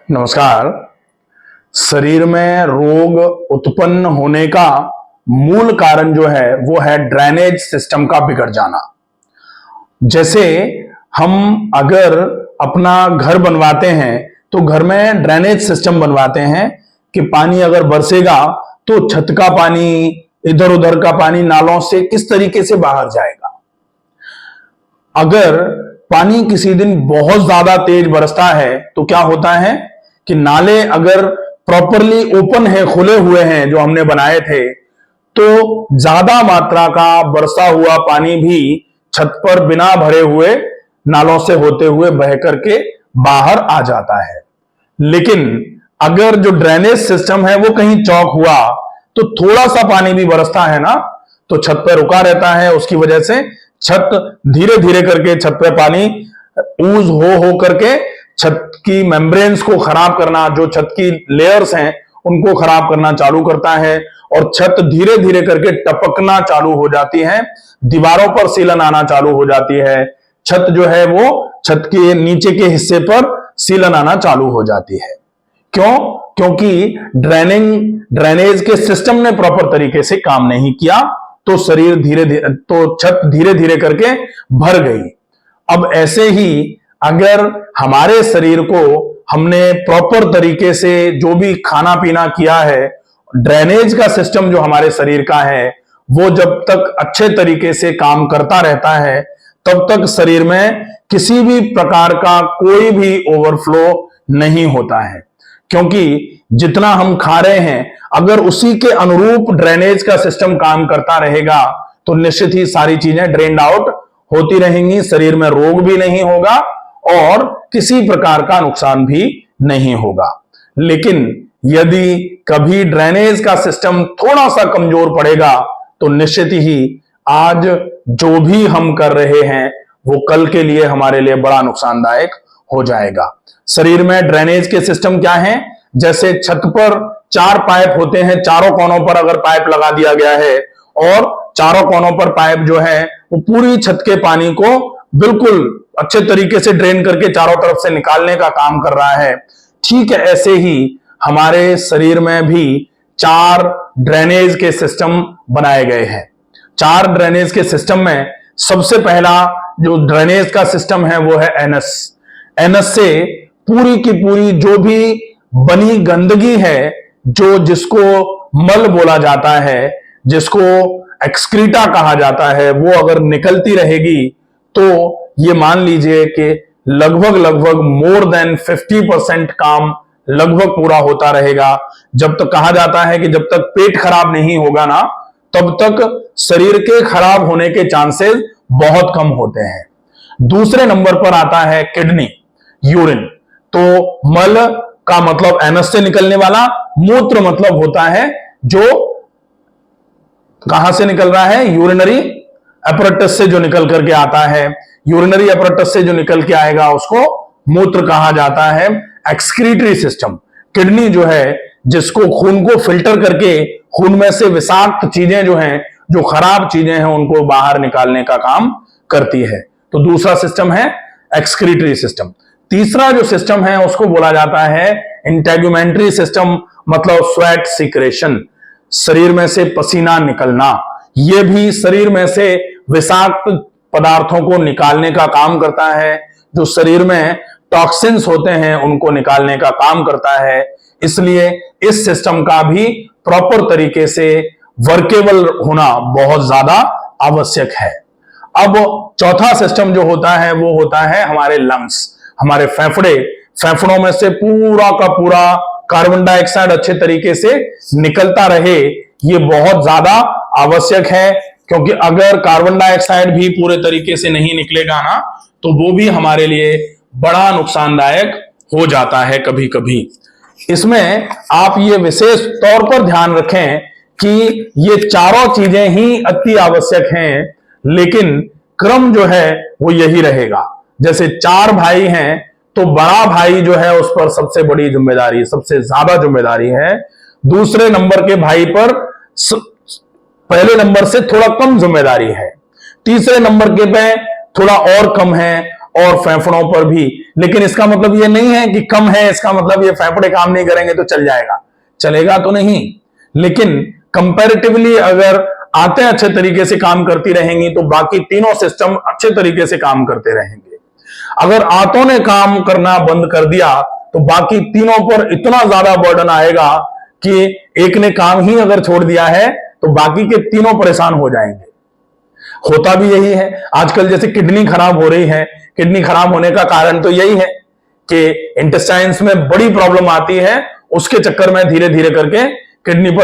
नमस्कार। शरीर में रोग उत्पन्न होने का मूल कारण जो है वो है ड्रेनेज सिस्टम का बिगड़ जाना। जैसे हम अगर अपना घर बनवाते हैं तो घर में ड्रेनेज सिस्टम बनवाते हैं कि पानी अगर बरसेगा तो छत का पानी, इधर उधर का पानी नालों से किस तरीके से बाहर जाएगा। अगर पानी किसी दिन बहुत ज्यादा तेज बरसता है तो क्या होता है कि नाले अगर प्रॉपरली ओपन है, खुले हुए हैं जो हमने बनाए थे, तो ज्यादा मात्रा का बरसा हुआ पानी भी छत पर बिना भरे हुए नालों से होते हुए बह करके बाहर आ जाता है। लेकिन अगर जो ड्रेनेज सिस्टम है वो कहीं चौक हुआ तो थोड़ा सा पानी भी बरसता है ना, तो छत पर रुका रहता है। उसकी वजह से छत धीरे धीरे करके छत पे पानी ऊज हो करके छत की मेम्ब्रेन्स को खराब करना, जो छत की लेयर्स हैं उनको खराब करना चालू करता है और छत धीरे धीरे करके टपकना चालू हो जाती है, दीवारों पर सीलन आना चालू हो जाती है, छत जो है वो छत के नीचे के हिस्से पर सीलन आना चालू हो जाती है। क्यों? क्योंकि ड्रेनेज के सिस्टम ने प्रॉपर तरीके से काम नहीं किया, तो छत धीरे धीरे करके भर गई। अब ऐसे ही अगर हमारे शरीर को हमने प्रॉपर तरीके से जो भी खाना पीना किया है, ड्रेनेज का सिस्टम जो हमारे शरीर का है वो जब तक अच्छे तरीके से काम करता रहता है तब तक शरीर में किसी भी प्रकार का कोई भी ओवरफ्लो नहीं होता है। क्योंकि जितना हम खा रहे हैं अगर उसी के अनुरूप ड्रेनेज का सिस्टम काम करता रहेगा तो निश्चित ही सारी चीजें ड्रेन्ड आउट होती रहेंगी, शरीर में रोग भी नहीं होगा और किसी प्रकार का नुकसान भी नहीं होगा। लेकिन यदि कभी ड्रेनेज का सिस्टम थोड़ा सा कमजोर पड़ेगा तो निश्चित ही आज जो भी हम कर रहे हैं वो कल के लिए हमारे लिए बड़ा नुकसानदायक हो जाएगा। शरीर में ड्रेनेज के सिस्टम क्या है? जैसे छत पर 4 पाइप होते हैं, चारों कोनों पर अगर पाइप लगा दिया गया है और चारों कोनों पर पाइप जो है वो पूरी छत के पानी को बिल्कुल अच्छे तरीके से ड्रेन करके चारों तरफ से निकालने का काम कर रहा है, ठीक है ऐसे ही हमारे शरीर में भी 4 ड्रेनेज के सिस्टम बनाए गए हैं। 4 ड्रेनेज के सिस्टम में सबसे पहला जो ड्रेनेज का सिस्टम है वो है एनस। एनस से पूरी की पूरी जो भी बनी गंदगी है, जिसको मल बोला जाता है, जिसको एक्सक्रीटा कहा जाता है, वो अगर निकलती रहेगी तो ये मान लीजिए कि लगभग मोर देन 50% काम लगभग पूरा होता रहेगा। जब तक कहा जाता है कि जब तक पेट खराब नहीं होगा ना तब तक शरीर के खराब होने के चांसेस बहुत कम होते हैं। दूसरे नंबर पर आता है किडनी, यूरिन। तो मल का मतलब एनस से निकलने वाला, मूत्र मतलब होता है जो कहां से निकल रहा है? यूरिनरी अपैरेटस से जो निकल करके आता है। यूरिनरी अपैरेटस से जो निकल के आएगा उसको मूत्र कहा जाता है। एक्सक्रीटरी सिस्टम, किडनी जो है जिसको खून को फिल्टर करके खून में से विषाक्त चीजें जो हैं, जो खराब चीजें हैं उनको बाहर निकालने का काम करती है। तो दूसरा सिस्टम है एक्सक्रीटरी सिस्टम। तीसरा जो सिस्टम है उसको बोला जाता है इंटेगुमेंट्री सिस्टम, मतलब स्वेट सिक्रेशन, शरीर में से पसीना निकलना। यह भी शरीर में से विषाक्त पदार्थों को निकालने का काम करता है, जो शरीर में टॉक्सिन्स होते हैं उनको निकालने का काम करता है। इसलिए इस सिस्टम का भी प्रॉपर तरीके से वर्केबल होना बहुत ज्यादा आवश्यक है। अब चौथा सिस्टम जो होता है वो होता है हमारे लंग्स, हमारे फेफड़े। फेफड़ों में से पूरा का पूरा कार्बन डाइऑक्साइड अच्छे तरीके से निकलता रहे, ये बहुत ज्यादा आवश्यक है। क्योंकि अगर कार्बन डाइऑक्साइड भी पूरे तरीके से नहीं निकलेगा ना तो वो भी हमारे लिए बड़ा नुकसानदायक हो जाता है कभी कभी। इसमें आप ये विशेष तौर पर ध्यान रखें कि ये चारों चीजें ही अति आवश्यक हैं, लेकिन क्रम जो है वो यही रहेगा। जैसे 4 भाई हैं तो बड़ा भाई जो है उस पर सबसे बड़ी जिम्मेदारी, सबसे ज्यादा जिम्मेदारी है। दूसरे नंबर के भाई पर पहले नंबर से थोड़ा कम जिम्मेदारी है। तीसरे नंबर के पे थोड़ा और कम है और फेफड़ों पर भी। लेकिन इसका मतलब ये नहीं है कि कम है, इसका मतलब ये फेफड़े काम नहीं करेंगे तो चल जाएगा, चलेगा तो नहीं। लेकिन कंपैरेटिवली अगर आंतें अच्छे तरीके से काम करती रहेंगी तो बाकी तीनों सिस्टम अच्छे तरीके से काम करते रहेंगे। अगर आंतों ने काम करना बंद कर दिया तो बाकी तीनों पर इतना ज्यादा बर्डन आएगा कि एक ने काम ही अगर छोड़ दिया है तो बाकी के तीनों परेशान हो जाएंगे। होता भी यही है। आजकल जैसे किडनी खराब हो रही है, किडनी खराब होने का कारण तो यही है कि इंटेस्टाइन्स में बड़ी प्रॉब्लम आती है, उसके चक्कर में धीरे धीरे करके किडनी पर